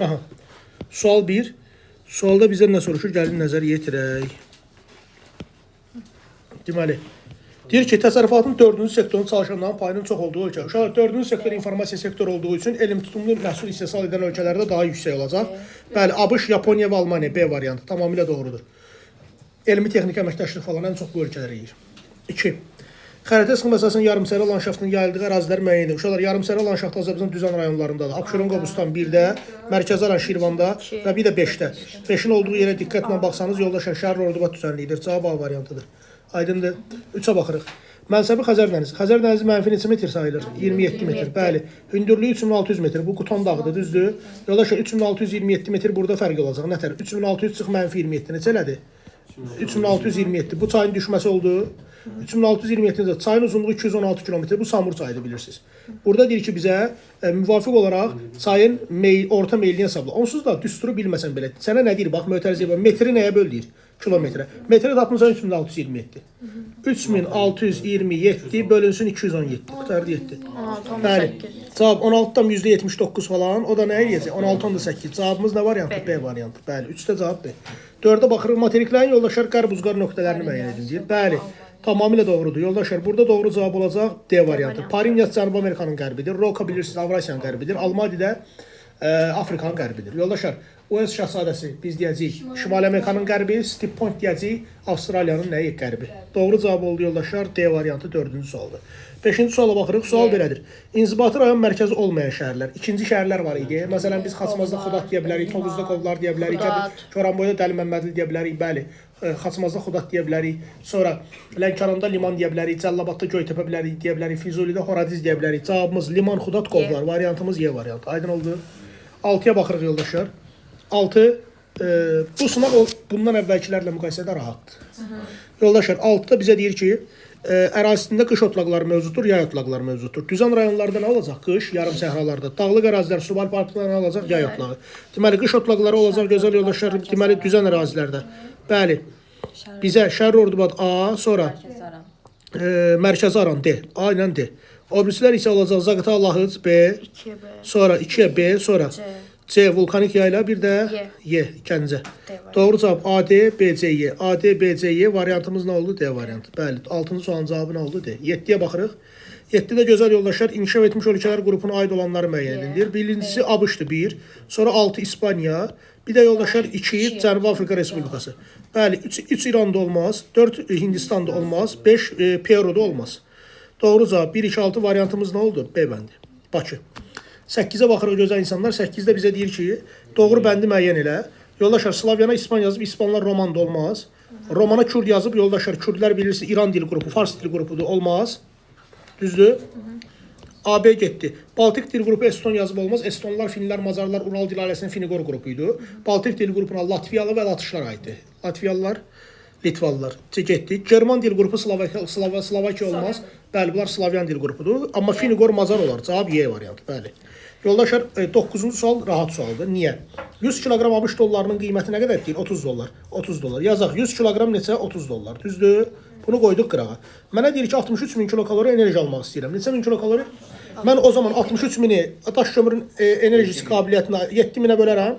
Aha. Sual 1. Sualda bizə nə soruşur? Gəlin nəzər yetirək. Deməli, deyir ki, təsərrüfatın 4-cü sektorun çalışanların payının çox olduğu ölkə. Uşaqlar 4-cü sektor informasiya sektoru olduğu üçün elm tutumlu məhsul istehsal edən ölkələrdə daha yüksək olacaq. Bəli, ABŞ, Yaponiya və Almaniya B variantı tamamilə doğrudur. Elmi texniki əməkdaşlıq falan ən çox bu ölkələr yeyir. 2. Xəritə sıxmasının yarımsərə landşaftının yayıldığı ərazilər müəyyən edir. Uşaqlar yarımsərə landşaftı Azərbaycan düzən rayonlarındadır. Abşeron, Qobustan 1-də, Mərkəzi Aran, Şirvanda və bir də 5-də. 5-in olduğu yerə diqqətlə baxsanız, yoldaşlar şəhər Ordubat düzənliyidir. Cavab A variantıdır. Aydındır. 3-ə baxırıq. Mənsəbi Xəzər dənizi. Xəzər dənizi mənfi neçə metr sayılır? 27 metr. Bəli. Hündürlüyü 3600 metr. Bu Quton dağıdır, düzdür? Yoldaşlar 3627 metr burada fərq olacaq. Nətər? 3600 çıx mənfi 27. Neçə elədir? 3627. Bu çayın düşməsi oldu. 3627. Çayın uzunluğu 216 kilometr. Bu Samur çayıdır, bilirsiniz. Burada deyir ki, bizə müvafiq olaraq çayın orta meylini hesabla. Onsuz da düsturu bilməsən belə. Sənə nə deyir? Bax, mötərizəyə bax. Metri nəyə böl deyir? Kilometrə. Metrə tapmısan 3627. 3627 bölünsün 217. Qutardı 7. Bəli. Cavab 16'dan %79 falan. O da nə eləyəcək? 16-8. Cavabımız nə variantı? B variantı. Bəli. 3-də cavab B. 4'ə baxırıq. Materiklərin yoldaşlar qar-buzqar nöqtələrini müəyyən edin deyir. Bəli. Tamamilə doğrudur. Yoldaşlar, burada doğru cavab olacaq D variantı. Parinyas Cənubi Amerikanın qərbidir. Roka bilirsiniz, Avrasiyanın qərbidir. Almadi də Afrikanın qərbidir. Yoldaşlar, Uels şahzadəsi biz deyəcəyik Şimali Amerikanın qərbi, Steep Point deyəcəyik Avstraliyanın nəyi qərbi. Doğru cavab oldu yoldaşlar. D variantı 4-cü sualdır. 5-ci suala baxırıq. Sual belədir. İnzibati rayon mərkəzi olmayan şəhərlər. İkinci şəhərlər var idi. Məsələn, biz Xaçmazda Xudat deyə bilərik, Tovuzda Qovlar deyə bilərik, Koranboyda Dəli Məmmədli deyə bilərik, bəli. Xaçmazda Xudat deyə bilərik. Sonra Lənkəranda Liman deyə bilərik, Cəllabadda Göytəpə bilərik deyə bilərik, Füzulidə Horadiz deyə bilərik. Cavabımız Liman, Xudat, Qovlar. Variantımız Y variantı. Aydın oldu. 6-ya baxırıq yoldaşlar. 6. Bu sınaq bundan əvvəlkilərlə müqayisədə rahatdır. Yoldaşlar, 6-da bizə deyir ki, ərazisində qış otlaqları mövcuddur, yay otlaqları mövcuddur. Düzən rayonlarda nə olacaq? Qış, yarım səhralarda. Dağlıq ərazilər, subal parklarda nə olacaq? Yay otlağı. Deməli, qış otlaqları olacaq, gözəl yoldaşlar, deməli, düzən ərazilərdə. Bəli, bizə Şəhər Ordubat A, sonra Mərkəzi Aran D, A ilə D. Obrislər isə olacaq Zaqatala Lahıc B, sonra 2-yə B, sonra C vulkanik yayla, bir də Y Gəncə. Doğru cavab AD, BC, Y. AD, BC, Y variantımız nə oldu? D variantı. Bəli, 6-cı sualın cavabı nə oldu? D. 7-yə baxırıq. 7-də gözəl yoldaşlar inkişaf etmiş ölkələr qrupuna aid olanları müəyyən edilir. Birincisi ABŞ-dır 1, sonra 6 İspaniya, bir də yoldaşlar 2 Cənubi Afrika Respublikası. Bəli, 3 İranda olmaz, 4 Hindistan'da olmaz, 5 Peru'da olmaz. Doğru cavab 1, 2, 6 variantımız nə oldu? B bəndi. Bakı. 8'e baxırıq gözəl insanlar. 8'də bizə deyir ki, doğru bəndi müəyyən elə. Yoldaşlar, Slavyana İspan yazıb, İspanlar Romanda olmaz. Romana Kürd yazıb, yoldaşlar, Kürdlər bilirsiniz, İran dil qrupu, Fars dil qrupudur, olmaz. Düzdür? AB getdi. Baltik dil qrupu Eston yazıb olmaz. Estonlar, Finlər, Macarlar, Ural dil ailəsinin Finigor qrupuydu. Baltik dil qrupuna Latviyalı və Latışlar aiddir. Latviyalılar, Litvalılar getdi. German dil qrupu Slovakiya olmaz. Bəli, bunlar Slavyan dil qrupudur. Amma Finigor Macar olar. Cavab Y variantı. Bəli. Yoldaşlar, 9-cu sual rahat sualdır. Niyə? 100 kiloqram ABŞ dollarının qiyməti nə qədər deyil? 30 dollar. 30 dollar. Yazaq 100 kiloqram neçə? 30 dollar. Düzdür? Bunu qoyduq qırağa. Mənə deyir ki, 63 min kilokalori enerji almaq istəyirəm. Neçə min kilokalori? Mən o zaman 63 mini daş kömürün enerjisi qabiliyyətinə 7 minə bölərəm.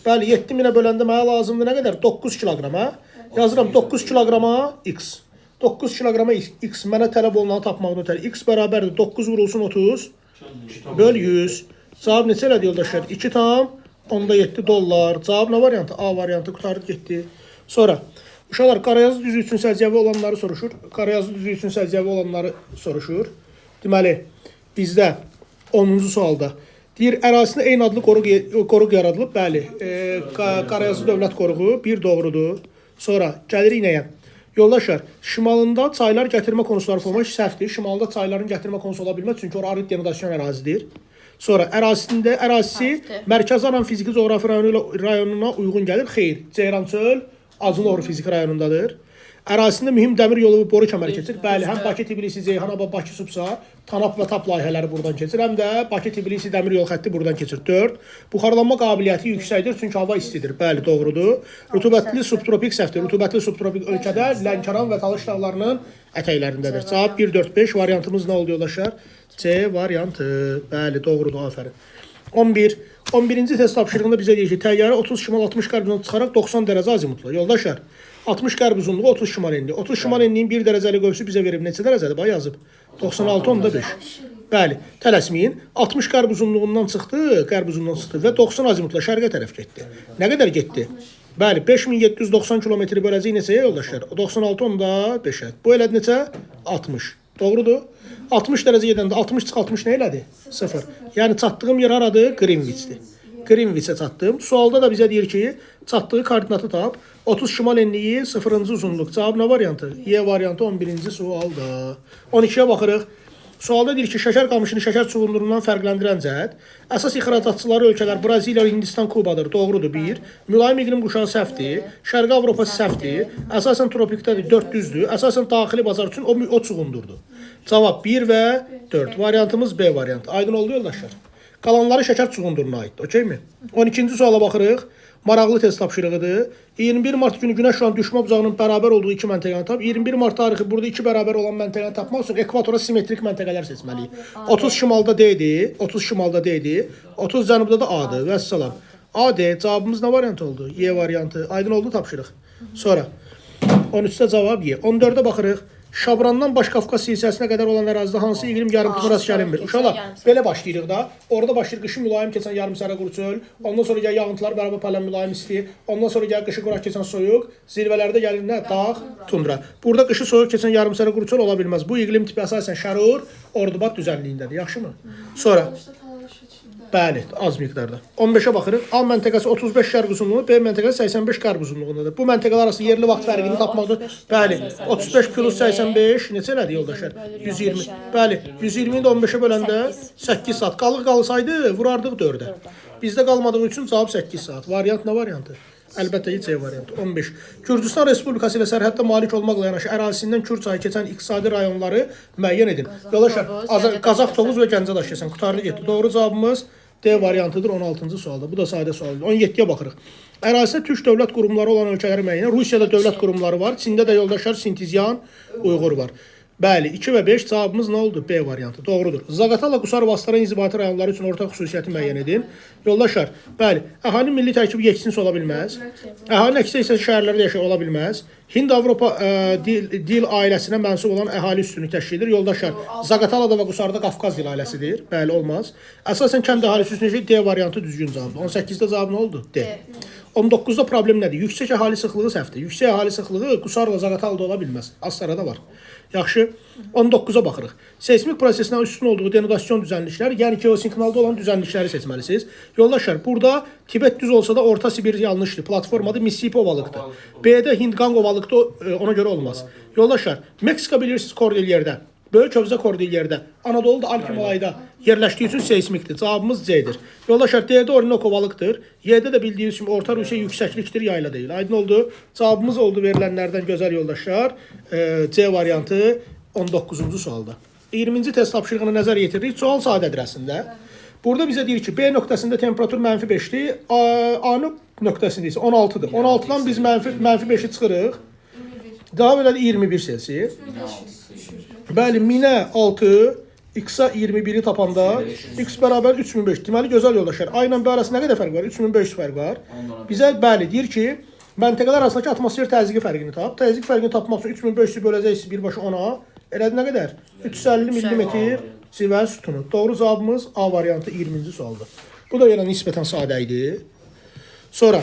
Bəli, 7 minə böləndə mənə lazımdır nə qədər? 9 kiloqrama. Yazıram 9 kiloqrama X. 9 kiloqrama X mənə tələb olunanı tapmaqdan ötəri. X bərabərdir 9 vurulsun 30 böl 100. Cavab neçə elədi yoldaşlar? 2,7 dollar. Cavab nə variantı? A variantı qutardı getdi. Sonra uşaqlar qarayazı düzü üçün səciyyəvi olanları soruşur. Qarayazı düzü üçün səciyyəvi olanları soruşur. Deməli, bizdə 10-cu sualda deyir, ərazisində eyni adlı qoruq yaradılıb. Bəli, Qarayazı Dövlət Qoruğu bir doğrudur. Sonra gəlirik nəyə? Yoldaşlar, şimalında çaylar gətirmə konusuları formaq səhvdir. Şimalda çayların gətirmə konusu ola bilməz, çünki orada arid denudasyon ərazidir. Sonra ərazisi Mərkəzi Aran fiziki coğrafi rayonuna uyğun gəlir. Xeyr, Ceyran çöl Acınoğru fiziki rayonundadır. Ərazisində mühüm dəmir yolu boru kəməri keçir. Bəli, həm Bakı, Tbilisi, Ceyhanabad, Bakı, Subsa, TANAP və TAP layihələri buradan keçir. Həm də Bakı, Tbilisi dəmir yol xətti buradan keçir. 4. Buxarlanma qabiliyyəti yüksəkdir, çünki hava istidir. Bəli, doğrudur. Rütubətli subtropik səhvdir. Rütubətli subtropik ölkədə Lənkəran və Talış dağlarının ətəklərindədir. Cavab 1, 4, 5. Variantımız nə oldu yoldaşlar? C variantı. Bəli, doğrudur. Afərin. 11. 11-ci test tapşırığında bizə deyir ki, təyyarə 30 şimal 60 qərb uzunluğuna çıxaraq 90 dərəcə azimutla. Yoldaşlar, 60 qərb uzunluğu 30 şimal enli. 30 şimal enliyin 1 dərəcəli qövsü bizə verib neçə dərəcədir? Bax yazıb. 96.5. Bəli, tələsməyin. 60 qərb uzunluğundan çıxdı, və 90 azimutla şərqə tərəf getdi. Nə qədər getdi? Bəli, 5790 kilometri böləcək neçəyə yoldaşlar? 96.5-ə. Bu elədi neçə? 60. Doğrudur. 60 dərəcə gedəndə 60 çıx 60 nə elədi? 0. Yəni çatdığım yer haradır? Greenwich'dir. Greenwich'e çatdım. Sualda da bizə deyir ki, çatdığı koordinatı tap. 30 şimal enliyi 0-cı uzunluq. Cavab nə variantı? Y variantı 11-ci sualda. 12-yə baxırıq. Sualda deyir ki, şəkər qamışını şəkər çuğundurundan fərqləndirən cəhət. Əsas ixracatçıları ölkələr Braziliya, Hindistan, Kubadır. Doğrudur 1. Mülayim iqlim quşağı səhvdir. Şərqi Avropa səhvdir. Əsasən tropikdədir 4 düzdür. Əsasən daxili bazar üçün o çuğundurdur. Cavab 1 və 4. Variantımız B variantı. Aydın oldu yoldaşlar. Qalanları şəkər çuğunduruna aiddir. Okeymi? 12-ci suala baxırıq. Maraqlı test tapşırığıdır. 21 Mart günü Günəş şüan düşmə buzağının bərabər olduğu iki məntəqəni tap. 21 Mart tarixi burada iki bərabər olan məntəqəni tapmaq üçün ekvatora simmetrik məntəqələr seçməliyik. 30 şimalda D-dir, 30 şimalda D-dir, 30 cənubda da A-dır. Vəssalam. A, D. Cavabımız nə variant oldu? Y variantı. Aydın oldu tapşırıq. Sonra 13-də cavab Y. 14-də baxırıq. Şabrandan Baş-Qafqaz silsiləsinə qədər olan ərazidə hansı iqlim yarımküre rast gəlinmir? Uşaqlar, belə başlayırıq da. Orada başlayır qışı mülayim keçən yarımsərə quru çöl. Ondan sonra gəl yağıntılar bərabər paylayan mülayim isti. Ondan sonra gəl qışı quraq keçən soyuq. Zirvələrdə gəlir nə? Dağ, tundra. Burada qışı soyuq keçən yarımsərə quru çöl ola bilməz. Bu iqlim tipi əsasən şərur, Ordubad düzənliyindədir. Yaxşımı? Sonra bəli, az miqdarda. 15-ə baxırıq. A məntəqəsi 35 şərq uzunluğu, B məntəqəsi 85 qərb uzunluğundadır. Bu məntəqələr arası yerli vaxt fərqini tapmaqdır. Bəli, 35 plus 85 neçə elədi yoldaşlar? 120. Bəli, 120-ni də 15-ə böləndə 8 saat. Qalsaydı vurardıq 4-ə. Bizdə qalmadığı üçün cavab 8 saat. Variant nə variantı? Əlbəttə ki, C variantı. 15. Gürcüstan Respublikası ilə sərhəddə malik olmaqla yanaşı ərazisindən Kür çayı keçən iqtisadi rayonları müəyyən edin. Yoldaşlar, Qazax, Tovuz və Gəncə daş keçən. Qutarlı getdi. Doğru cavabımız D variantıdır 16-cı sualda. Bu da sadə sualdır. 17-yə baxırıq. Ərazisində türk dövlət qurumları olan ölkələri müəyyən. Rusiyada dövlət qurumları var. Çində də yoldaşlar Sintizyan, Uyğur var. Bəli, 2 və 5 cavabımız nə oldu? B variantı. Doğrudur. Zaqatala, Qusar, Vastaran inzibati rayonları üçün ortaq xüsusiyyəti müəyyən edin. Yoldaşlar, bəli, əhalinin milli tərkibi yeksinsi ola bilməz. Əhalinin əksər hissəsi şəhərlərdə yaşaya ola bilməz. Hind-Avropa dil ailəsinə mənsub olan əhali üstünlüyü təşkil edir. Yoldaşlar, Zaqatalada və Qusarda Qafqaz dil ailəsidir. Bəli, olmaz. Əsasən kənd əhalisi üstünlüyü D variantı düzgün cavabdır. 18-də cavab nə oldu? D. 19-da problem nədir? Yüksək əhali sıxlığı səhvdir. Yüksək əhali sıxlığı Qusarla Zaqatalada ola bilməz. Astarada var. Yaxşı, 19-a baxırıq. Seismik prosesindən üstün olduğu denodasyon düzənlikləri, yəni geosinkronalda olan düzənlikləri seçməlisiniz. Yoldaşlar, burada Tibet düz olsa da Orta Sibir yanlışdır. Platformada Mississippi ovalıqdır. B-də Hind-Qang ovalıqdır, ona görə olmaz. Yoldaşlar, Meksika bilirsiniz Kordilyerdə. Böyük Hövzə Kordilyerdə, Anadolu'da Alp-Himalayda yerləşdiyi üçün seismikdir. Cavabımız C-dir. Yoldaşlar, D-də Orinoco ovalıqdır. Y-də də bildiyiniz kimi Orta Rusiya yüksəklikdir, yayla deyil. Aydın oldu. Cavabımız oldu verilənlərdən gözəl yoldaşlar. C variantı 19-cu sualda. 20-ci test tapşırığına nəzər yetiririk. Sual sadədir əslində. Burada bizə deyir ki, B nöqtəsində temperatur -5-dir, A nöqtəsində isə 16-dır. 16-dan biz -5-i çıxırıq. Daha belə 21 Selsi. Bəli, minə 6, x-a 21-i tapanda x bərabər 3005. Deməli, gözəl yoldaşlar. A ilə B arasında nə qədər fərq var? 3500 fərq var. Bizə, bəli, deyir ki, məntəqələr arasındakı atmosfer təzyiqi fərqini tap. Təzyiq fərqini tapmaq üçün 3500 böləcəksiniz birbaşa 10-a. Elədi nə qədər? 350 mm civə sütunu. Doğru cavabımız A variantı 20-ci sualdır. Bu da yenə nisbətən sadə idi. Sonra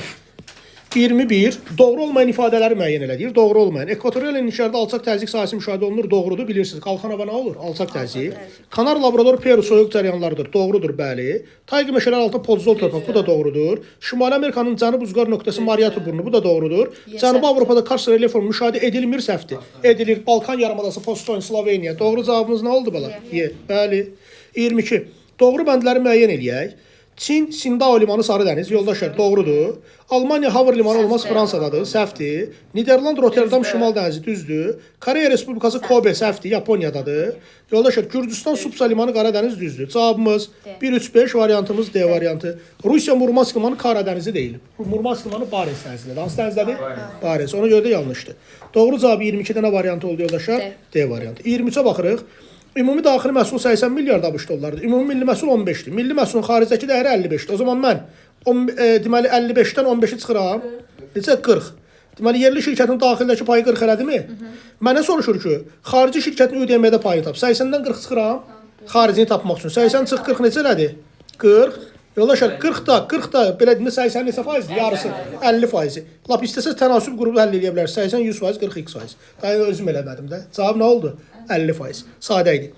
21. Doğru olmayan ifadələri müəyyən elədir. Doğru olmayan. Ekvatorial enliklərdə alçaq təzyiq sahəsi müşahidə olunur. Doğrudur. Bilirsiniz. Qalxan hava nə olur? Alçaq təzyiq. Kanar, Labrador, Peru soyuq cəryanlarıdır. Doğrudur. Bəli. Tayqa meşələr altında podzol torpaq. Bu da doğrudur. Şimali Amerikanın cənub uzqar nöqtəsi Mariatu burnu. Bu da doğrudur. Cənubi Avropada Kars relyeformu müşahidə edilmir səhvdir. Edilir. Balkan yarımadası, Postoyn, Sloveniya. Doğru cavabımız nə oldu bala? Y. Bəli. 22. Doğru bəndləri müəyyən eləyək. Çin, Sindao limanı Sarı dəniz, yoldaşlar doğrudur. Almanya Havr limanı olmaz Fransadadır, səhvdir. Niderland Rotterdam Şimal dənizi düzdür. Koreya Respublikası Kobe səhvdir, Yaponiyadadır. Yoldaşlar Gürcüstan Supsa limanı Qara dəniz düzdür. Cavabımız 1-3-5 variantımız D variantı. Rusiya Murmansk limanı Kara dənizi deyil. Murmansk limanı Bares dənizidir. Hansı dənizlədir? Bares. Ona görə də yanlışdır. Doğru cavabı 22-də nə variantı oldu yoldaşlar? D variantı. 23-ə baxırıq. Ümumi daxili məhsul 80 milyard ABŞ dollardır. Ümumi milli məhsul 15-dir. Milli məhsulun xaricdəki dəyəri 55-dir. O zaman mən deməli 55-dən 15-i çıxıram. Necə 40. Deməli yerli şirkətin daxildəki payı 40 elədimi? Mənə soruşur ki, xarici şirkətin ÜDM-də payını tap. 80-dən 40 çıxıram. Xaricini tapmaq üçün. 80 çıx 40 neçə elədi? 40. Yoldaşlar 40 da belə deyəndə 80 neçə faizdir? Yarısı 50 faizi. Lap istəsəz tənasüb qrubu həll edə bilərsiniz. 80 100 faiz, 40 2 faiz. Daha özüm eləmədim də. Cavab nə oldu? 50 faiz. Sadə idi.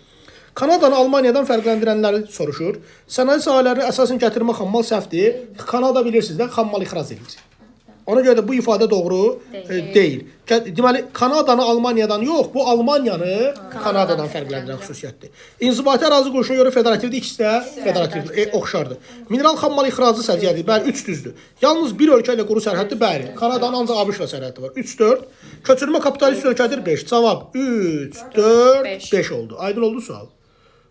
Kanadanı Almaniyadan fərqləndirənləri soruşur. Sənaye sahələri əsasən gətirmə xammal səhvdir. Kanada bilirsiniz də xammal ixrac edir. Ona görə də bu ifadə doğru deyil. Deməli, Kanadanı Almaniyadan yox, bu Almaniyanı Kanadadan fərqləndirən xüsusiyyətdir. İnzibati ərazi quruluşuna görə federativdir, ikisi də federativdir, oxşardır. Mineral xammal ixracı səciyyədir, bəli, 3 düzdür. Yalnız bir ölkə ilə quru sərhəddir, bəli. Kanadanın ancaq ABŞ-la sərhəddi var. 3-4. Köçürmə kapitalist ölkədir, 5. Cavab 3-4-5 oldu. Aydın oldu sual.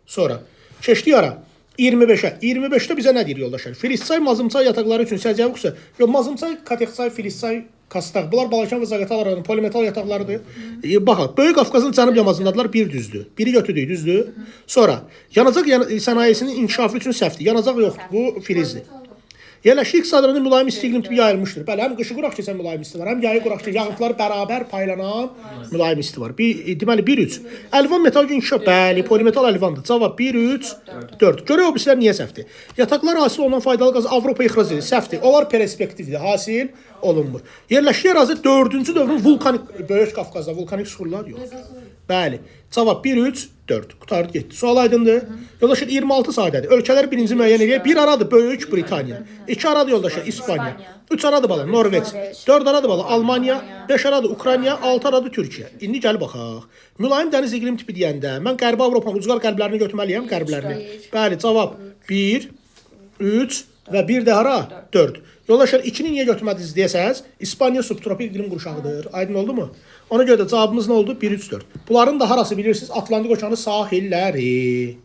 Sonra keçdik ara. 25'e. 25'te bize ne deyir yoldaşlar? Filistçay, Mazımçay yataqları üçün səciyyəvi xüsusiyyət. Yox, Mazımçay, Katexçay, Filistçay, Kastaq. Bunlar Balakən və Zaqatala rayonu polimetal yataqlarıdır. Baxın, Böyük Qafqazın cənub yamacındadılar, bir düzdür. Biri götürdük, düzdür. Sonra, yanacaq sənayesinin inkişafı üçün səhvdir. Yanacaq yoxdur, bu filizdir. Yerləşik iqtisadlarında mülayim isti iqlim tipi yayılmışdır. Bəli, həm qışı quraq keçən mülayim isti var, həm yayı quraq keçən yağıntılar bərabər paylanan mülayim isti var. Deməli 1-3. Əlvan metal inkişaf, bəli, polimetal əlvandır. Cavab 1-3-4. Görək o birisilər niyə səhvdir? Yataqlar hasil olunan faydalı qaz Avropa ixrac edir. Səhvdir. Onlar perspektivdir, hasil olunmur. Yerləşik ərazi 4-cü dövrün vulkanik, Böyük Qafqazda vulkanik suxurlar yox. Bəli. Cavab 1-3-4. Qutardı getdi. Sual aydındır. Yoldaşlar 26 sadədir. Ölkələr birinci müəyyən edir. Bir aradır Böyük Britaniya. 2 aradır yoldaşlar İspaniya. 3 aradır bala Norveç. 4 aradır bala Almaniya. 5 aradır Ukrayna. 6 aradır Türkiyə. İndi gəl baxaq. Mülayim dəniz iqlim tipi deyəndə mən Qərbi Avropanın ucqar qərblərini götürməliyəm, qərblərini. Bəli, cavab 1, 3 və bir də hara? 4. Yoldaşlar 2-ni niyə götürmədiniz deyəsəz, İspaniya subtropik iqlim qurşağıdır. Aydın oldu mu? Ona görə də cavabımız nə oldu? 1-3-4. Bunların da harası bilirsiniz? Atlantik okeanı sahilləri.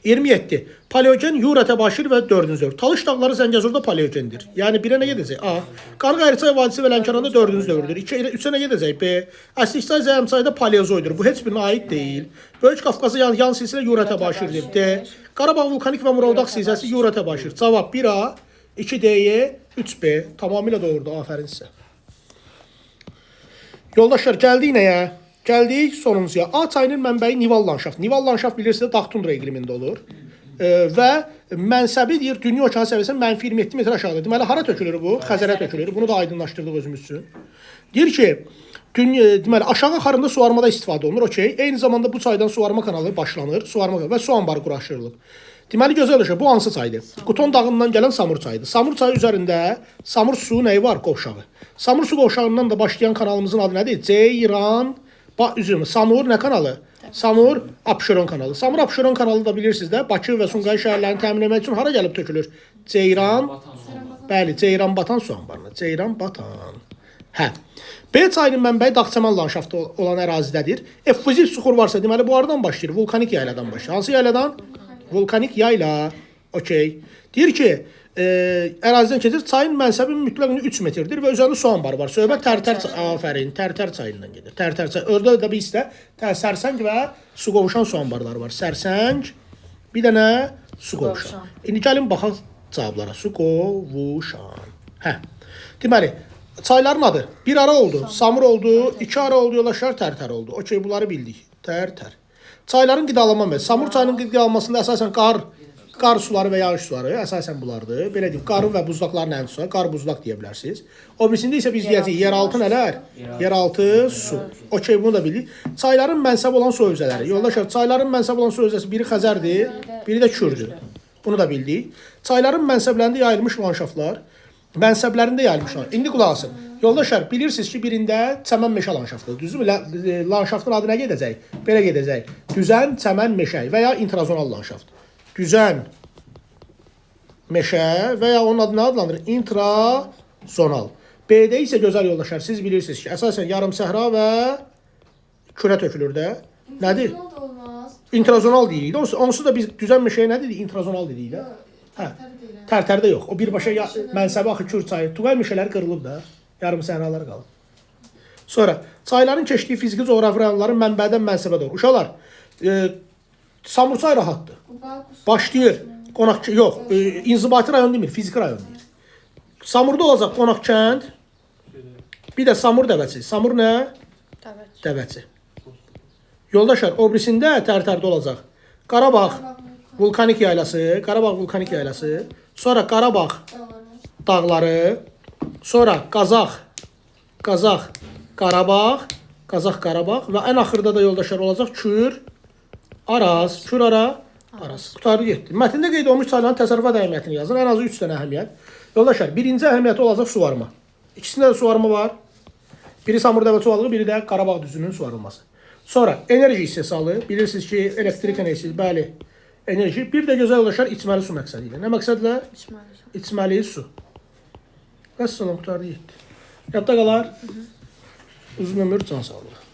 27. Paleogen Yura təbaşir və 4-cü dövr. Talış dağları Zəngəzurda paleogendir. Yəni 1-ə nə gedəcək? A. Qanı-Qayırçay vadisi və Lənkəranda 4-cü dövrdür. 3-ə nə gedəcək? B. Əslikçay Zəyəmçayda paleozoydur. Bu heç birinə aid deyil. Böyük Qafqazı yan silsilə Yura təbaşirdir. D. Qarabağ vulkanik və Murovdağ silsiləsi Yura təbaşir. Cavab 1A, 2D'ye, 3B. Tamamilə doğrudur. Afərin sizə. Yoldaşlar gəldik nəyə? Gəldik sonuncuya. A çayının mənbəyi Nival landşaft. Nival landşaft bilirsiniz dağ tundra iqlimində olur. Və mənsəbi deyir dünya okeanı səviyyəsindən -27 metr aşağıdır. Deməli hara tökülür bu? Xəzərə tökülür. Bunu da aydınlaşdırdıq özümüz üçün. Deyir ki, deməli aşağı axarında suvarmada istifadə olunur. Okey. Eyni zamanda bu çaydan suvarma kanalı başlanır. Suvarma və su anbarı quraşdırılıb. Deməli gözəl olacaq. Bu hansı çaydır? Quton dağından gələn Samur çayıdır. Samur çayı üzərində Samur su nəyi var? Qovşağı. Samur su qovşağından da başlayan kanalımızın adı nədir? Ceyran Samur nə kanalı? Samur Abşeron kanalı. Samur Abşeron kanalı da bilirsiniz də Bakı və Sumqayıt şəhərlərini təmin etmək üçün hara gəlib tökülür? Ceyran. Bəli, Ceyranbatan su anbarına. Ceyranbatan. Hə. B çayının mənbəyi Dağçaman landşaftı olan ərazidədir. Effuziv suxur varsa deməli bu aradan başlayır. Vulkanik yayladan başlayır. Hansı yayladan? Vulkanik yayla. Okey. Deyir ki, ərazidən keçir. Çayın mənsəbi mütləq 3 metrdir və üzərində su anbarı var. Söhbət Tərtər çayından gedir. Tərtər çayı. Orada da bir istə Sərsəng və su qovuşan su anbarları var. Sərsəng, bir dənə su qovuşan. İndi gəlin baxaq cavablara. Su qovuşan. Hə. Deməli, çayların adı. Bir ara oldu, Samur oldu, 2 ara oldu, yoldaşlar Tərtər oldu. Okey, bunları bildik. Tərtər. Çayların qidalanma məqsədi. Samur çayının qidalanmasında əsasən qar suları və yağış suları əsasən bunlardır. Belə deyim, qarın və buzlaqların ən suları, qar buzlaq deyə bilərsiniz. O birisində isə biz deyəcəyik, yeraltı nələr? Yeraltı su. Okey, bunu da bildik. Çayların mənsəb olan su hövzələri. Yoldaşlar, çayların mənsəb olan su hövzəsi biri Xəzərdir, biri də Kürdür. Bunu da bildik. Çayların mənsəblərində yayılmış landşaftlar, mənsəblərində yayılmış landşaftlar. İndi qulaq asın. Yoldaşlar, bilirsiniz ki, birində çəmən meşə landşaftıdır. Düzdürmü? Landşaftın adı nə gedəcək? Belə gedəcək. Düzən, çəmən, meşə və ya intrazonal landşaft. Düzən, meşə və ya onun adı nə adlanır? İntrazonal. B-də isə gözəl yoldaşlar, siz bilirsiniz ki, əsasən yarım səhra və kürə tökülür də. Nədir? İntrazonal deyirik. Onsuz da biz düzən meşəyə nə dedik? İntrazonal dedik də. Hə. Tərtərdə yox. O birbaşa mənsəbi axı Kür çayı. Tugay meşələri qırılıb da. Yarım səhralar qalıb. Sonra çayların keçdiyi fiziki coğrafi rayonların mənbədən mənsəbə doğru. Uşaqlar, Samurçay rahatdır. Başlayır. Qonaq yox, inzibati rayon demir, fiziki rayon deyir. Samurda olacaq Qonaq kənd. Bir də Samur Dəvəçi. Samur nə? Dəvəçi. Yoldaşlar, obrisində tərtərdə olacaq. Qarabağ vulkanik yaylası, Qarabağ vulkanik yaylası, sonra Qarabağ dağları, sonra Qazax, Qarabağ və ən axırda da yoldaşlar olacaq Kür, Araz, Araz. Qutarı getdi. Mətndə qeyd olmuş çayların təsərrüfat əhəmiyyətini yazın. Ən azı 3 dənə əhəmiyyət. Yoldaşlar, birinci əhəmiyyəti olacaq suvarma. İkisində də suvarma var. Biri Samur Dəvəçi ovalığı, biri də Qarabağ düzünün suvarılması. Sonra enerji istehsalı. Bilirsiniz ki, elektrik enerjisi, bəli, enerji. Bir də gözəl yoldaşlar içməli su məqsədi ilə. Nə məqsədlə? İçməli su. Vəssalam, qutarı getdi. Yadda qalar. Uzun ömür, can sağlığı.